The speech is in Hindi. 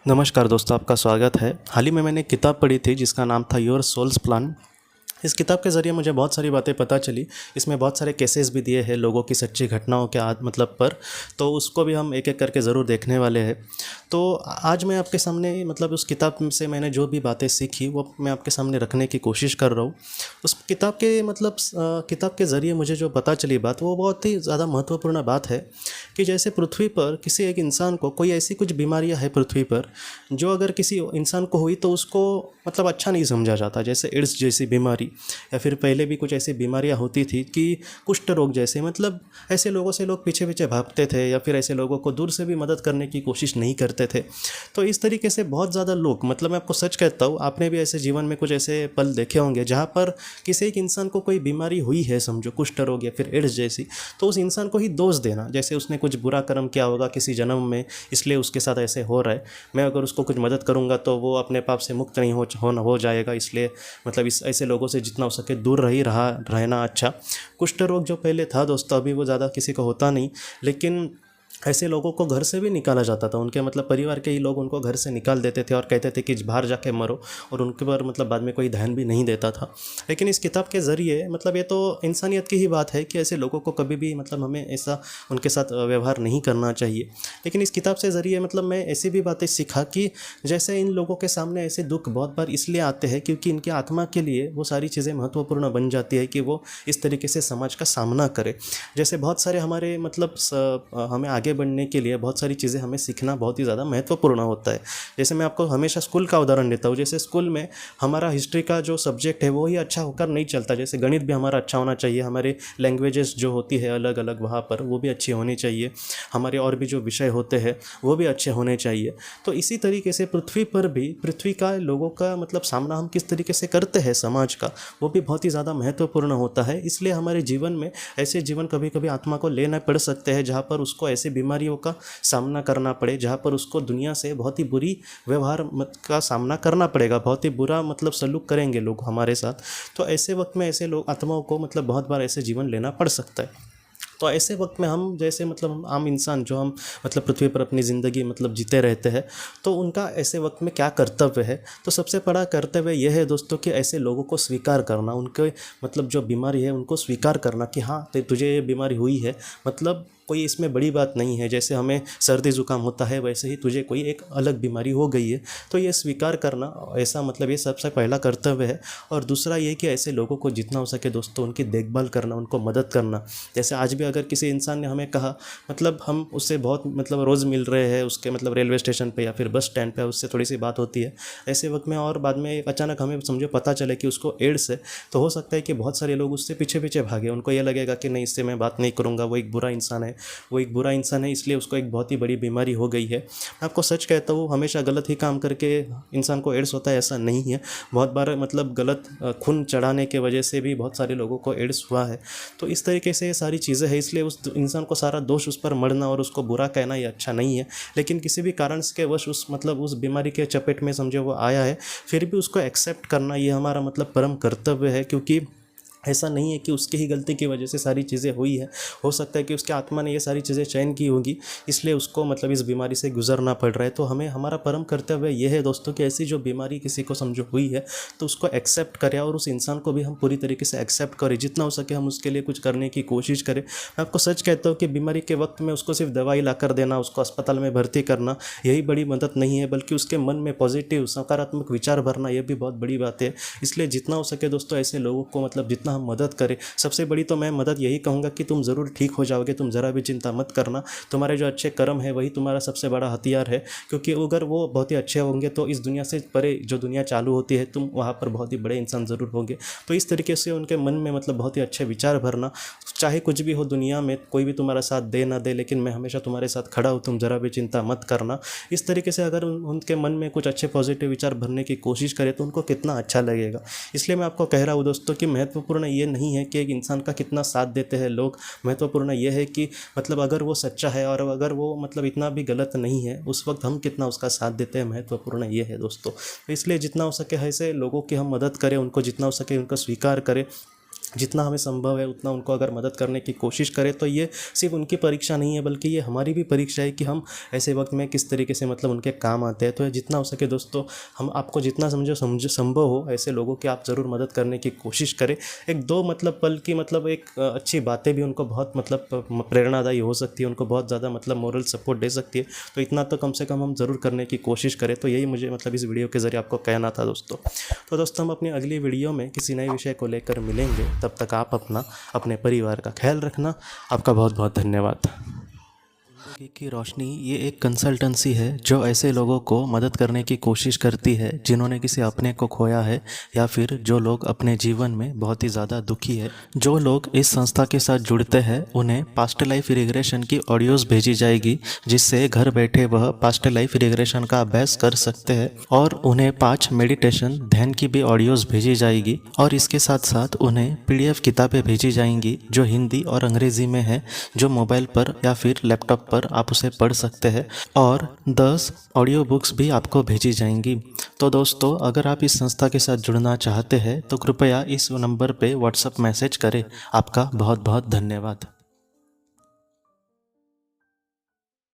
नमस्कार दोस्तों, आपका स्वागत है। हाल ही में मैंने एक किताब पढ़ी थी जिसका नाम था योर सोल्स प्लान। इस किताब के ज़रिए मुझे बहुत सारी बातें पता चली। इसमें बहुत सारे केसेस भी दिए हैं लोगों की सच्ची घटनाओं के मतलब पर, तो उसको भी हम एक एक करके ज़रूर देखने वाले हैं। तो आज मैं आपके सामने उस किताब से मैंने जो भी बातें सीखी वो मैं आपके सामने रखने की कोशिश कर रहा हूँ। उस किताब के किताब के ज़रिए मुझे जो पता चली बात, वो बहुत ही ज़्यादा महत्वपूर्ण बात है कि जैसे पृथ्वी पर किसी एक इंसान को कोई ऐसी कुछ बीमारियां है पृथ्वी पर, जो अगर किसी इंसान को हुई तो उसको अच्छा नहीं समझा जाता। जैसे एड्स जैसी बीमारी, या फिर पहले भी कुछ ऐसी बीमारियां होती थी कि कुष्ठ रोग जैसे, ऐसे लोगों से लोग पीछे पीछे भागते थे या फिर ऐसे लोगों को दूर से भी मदद करने की कोशिश नहीं करते थे। तो इस तरीके से बहुत ज़्यादा लोग, मैं आपको सच कहता हूँ, आपने भी ऐसे जीवन में कुछ ऐसे पल देखे होंगे जहाँ पर किसी एक इंसान को कोई बीमारी हुई है, समझो कुष्ठ रोग या फिर एड्स जैसी, तो उस इंसान को ही दोष देना, जैसे उसने कुछ बुरा कर्म किया होगा किसी जन्म में, इसलिए उसके साथ ऐसे हो रहा है। मैं अगर उसको कुछ मदद करूंगा तो वो अपने पाप से मुक्त नहीं हो जाएगा, इसलिए इस ऐसे लोगों से जितना हो सके दूर रहना अच्छा। कुष्ठ रोग जो पहले था दोस्तों, अभी वो ज़्यादा किसी को होता नहीं, लेकिन ऐसे लोगों को घर से भी निकाला जाता था। उनके परिवार के ही लोग उनको घर से निकाल देते थे और कहते थे कि बाहर जाके मरो, और उनके पर बाद में कोई ध्यान भी नहीं देता था। लेकिन इस किताब के ज़रिए ये तो इंसानियत की ही बात है कि ऐसे लोगों को कभी भी हमें ऐसा उनके साथ व्यवहार नहीं करना चाहिए। लेकिन इस किताब से ज़रिए मैं ऐसी भी बातें सीखा कि जैसे इन लोगों के सामने ऐसे दुख बहुत बार इसलिए आते हैं क्योंकि इनकी आत्मा के लिए वो सारी चीज़ें महत्वपूर्ण बन जाती है कि वो इस तरीके से समाज का सामना करे। जैसे बहुत सारे हमारे हमें आगे बढ़ने के लिए बहुत सारी चीज़ें हमें सीखना बहुत ही ज़्यादा महत्वपूर्ण होता है। जैसे मैं आपको हमेशा स्कूल का उदाहरण देता हूँ। जैसे स्कूल में हमारा हिस्ट्री का जो सब्जेक्ट है वो ही अच्छा होकर नहीं चलता। जैसे गणित भी हमारा अच्छा होना चाहिए, हमारे लैंग्वेजेस जो होती है अलग अलग वहाँ पर वो भी अच्छी होनी चाहिए, हमारे और भी जो विषय होते हैं वो भी अच्छे होने चाहिए। तो इसी तरीके से पृथ्वी पर भी, पृथ्वी का लोगों का सामना हम किस तरीके से करते हैं समाज का, वो भी बहुत ही ज़्यादा महत्वपूर्ण होता है। इसलिए हमारे जीवन में ऐसे जीवन कभी कभी आत्मा को लेना पड़ सकते हैं जहाँ पर उसको ऐसी बीमारियों का सामना करना पड़े, जहाँ पर उसको दुनिया से बहुत ही बुरी व्यवहार का सामना करना पड़ेगा, बहुत ही बुरा सलूक करेंगे लोग हमारे साथ। तो ऐसे वक्त में ऐसे लोग आत्माओं को बहुत बार ऐसे जीवन लेना पड़ सकता है। तो ऐसे वक्त में हम जैसे हम आम इंसान जो हम पृथ्वी पर अपनी ज़िंदगी जीते रहते हैं, तो उनका ऐसे वक्त में क्या कर्तव्य है? तो सबसे बड़ा कर्तव्य यह है दोस्तों कि ऐसे लोगों को स्वीकार करना, उनके जो बीमारी है उनको स्वीकार करना कि हाँ तुझे ये बीमारी हुई है, कोई इसमें बड़ी बात नहीं है। जैसे हमें सर्दी ज़ुकाम होता है वैसे ही तुझे कोई एक अलग बीमारी हो गई है। तो ये स्वीकार करना, ऐसा ये सबसे पहला कर्तव्य है। और दूसरा ये कि ऐसे लोगों को जितना हो सके दोस्तों उनकी देखभाल करना, उनको मदद करना। जैसे आज भी अगर किसी इंसान ने हमें कहा, हम उससे बहुत रोज़ मिल रहे हैं, उसके रेलवे स्टेशन पर या फिर बस स्टैंड पर उससे थोड़ी सी बात होती है ऐसे वक्त में, और बाद में अचानक हमें समझो पता चले कि उसको एड्स है, तो हो सकता है कि बहुत सारे लोग उससे पीछे पीछे भागे। उनको ये लगेगा कि नहीं, इससे मैं बात नहीं करूँगा, वो एक बुरा इंसान है, इसलिए उसको एक बहुत ही बड़ी बीमारी हो गई है। मैं आपको सच कहता हूँ, हमेशा गलत ही काम करके इंसान को एड्स होता है ऐसा नहीं है। बहुत बार गलत खून चढ़ाने के वजह से भी बहुत सारे लोगों को एड्स हुआ है। तो इस तरीके से ये सारी चीज़ें हैं, इसलिए उस इंसान को सारा दोष उस पर मढ़ना और उसको बुरा कहना ये अच्छा नहीं है। लेकिन किसी भी कारण के वश उस बीमारी के चपेट में समझो वो आया है, फिर भी उसको एक्सेप्ट करना ये हमारा परम कर्तव्य है। क्योंकि ऐसा नहीं है कि उसकी ही गलती की वजह से सारी चीज़ें हुई है। हो सकता है कि उसके आत्मा ने ये सारी चीज़ें चयन की होगी, इसलिए उसको इस बीमारी से गुजरना पड़ रहा है। तो हमें, हमारा परम कर्तव्य यह है दोस्तों कि ऐसी जो बीमारी किसी को समझो हुई है तो उसको एक्सेप्ट करें, और उस इंसान को भी हम पूरी तरीके से एक्सेप्ट करें। जितना हो सके हम उसके लिए कुछ करने की कोशिश करें। मैं आपको सच कहता हूँ कि बीमारी के वक्त में उसको सिर्फ दवाई ला कर देना, उसको अस्पताल में भर्ती करना, यही बड़ी मदद नहीं है, बल्कि उसके मन में पॉजिटिव सकारात्मक विचार भरना, यह भी बहुत बड़ी बात है। इसलिए जितना हो सके दोस्तों ऐसे लोगों को जितना हम मदद करें, सबसे बड़ी तो मैं मदद यही कहूँगा कि तुम ज़रूर ठीक हो जाओगे, तुम ज़रा भी चिंता मत करना। तुम्हारे जो अच्छे कर्म है वही तुम्हारा सबसे बड़ा हथियार है। क्योंकि अगर वो बहुत ही अच्छे होंगे तो इस दुनिया से परे जो दुनिया चालू होती है, तुम वहाँ पर बहुत ही बड़े इंसान ज़रूर होंगे। तो इस तरीके से उनके मन में बहुत ही अच्छे विचार भरना, चाहे कुछ भी हो दुनिया में, कोई भी तुम्हारा साथ दे ना दे, लेकिन मैं हमेशा तुम्हारे साथ खड़ा हूँ, तुम ज़रा भी चिंता मत करना। इस तरीके से अगर उनके मन में कुछ अच्छे पॉजिटिव विचार भरने की कोशिश करें तो उनको कितना अच्छा लगेगा। इसलिए मैं आपको कह रहा हूँ दोस्तों कि महत्वपूर्ण ये नहीं है कि एक इंसान का कितना साथ देते हैं लोग, महत्वपूर्ण यह है कि अगर वो सच्चा है और अगर वो इतना भी गलत नहीं है, उस वक्त हम कितना उसका साथ देते हैं, महत्वपूर्ण ये है दोस्तों। तो इसलिए जितना हो सके ऐसे लोगों की हम मदद करें, उनको जितना हो सके उनको स्वीकार करें। जितना हमें संभव है उतना उनको अगर मदद करने की कोशिश करें, तो ये सिर्फ उनकी परीक्षा नहीं है बल्कि ये हमारी भी परीक्षा है कि हम ऐसे वक्त में किस तरीके से मतलब उनके काम आते हैं। तो जितना हो सके दोस्तों, हम आपको जितना समझो संभव हो ऐसे लोगों की आप ज़रूर मदद करने की कोशिश करें। एक दो मतलब पल की मतलब एक अच्छी बातें भी उनको बहुत मतलब प्रेरणादायी हो सकती है, उनको बहुत ज़्यादा मतलब मोरल सपोर्ट दे सकती है। तो इतना तो कम से कम हम ज़रूर करने की कोशिश करें। तो यही मुझे मतलब इस वीडियो के ज़रिए आपको कहना था दोस्तों। तो दोस्तों हम अपनी अगली वीडियो में किसी नए विषय को लेकर मिलेंगे। तब तक आप अपने परिवार का ख्याल रखना। आपका बहुत बहुत धन्यवाद। जिंदगी की रोशनी ये एक कंसल्टेंसी है जो ऐसे लोगों को मदद करने की कोशिश करती है जिन्होंने किसी अपने को खोया है, या फिर जो लोग अपने जीवन में बहुत ही ज़्यादा दुखी है। जो लोग इस संस्था के साथ जुड़ते हैं उन्हें पास्ट लाइफ रिग्रेशन की ऑडियोज़ भेजी जाएगी, जिससे घर बैठे वह पास्ट लाइफ रिग्रेशन का अभ्यास कर सकते हैं। और उन्हें 5 मेडिटेशन ध्यान की भी ऑडियोज़ भेजी जाएगी। और इसके साथ साथ उन्हें PDF किताबें भेजी जाएंगी जो हिंदी और अंग्रेज़ी में है, जो मोबाइल पर या फिर लैपटॉप पर आप उसे पढ़ सकते हैं। और 10 ऑडियो बुक्स भी आपको भेजी जाएंगी। तो दोस्तों, अगर आप इस संस्था के साथ जुड़ना चाहते हैं तो कृपया इस नंबर पे व्हाट्सएप मैसेज करें। आपका बहुत बहुत धन्यवाद।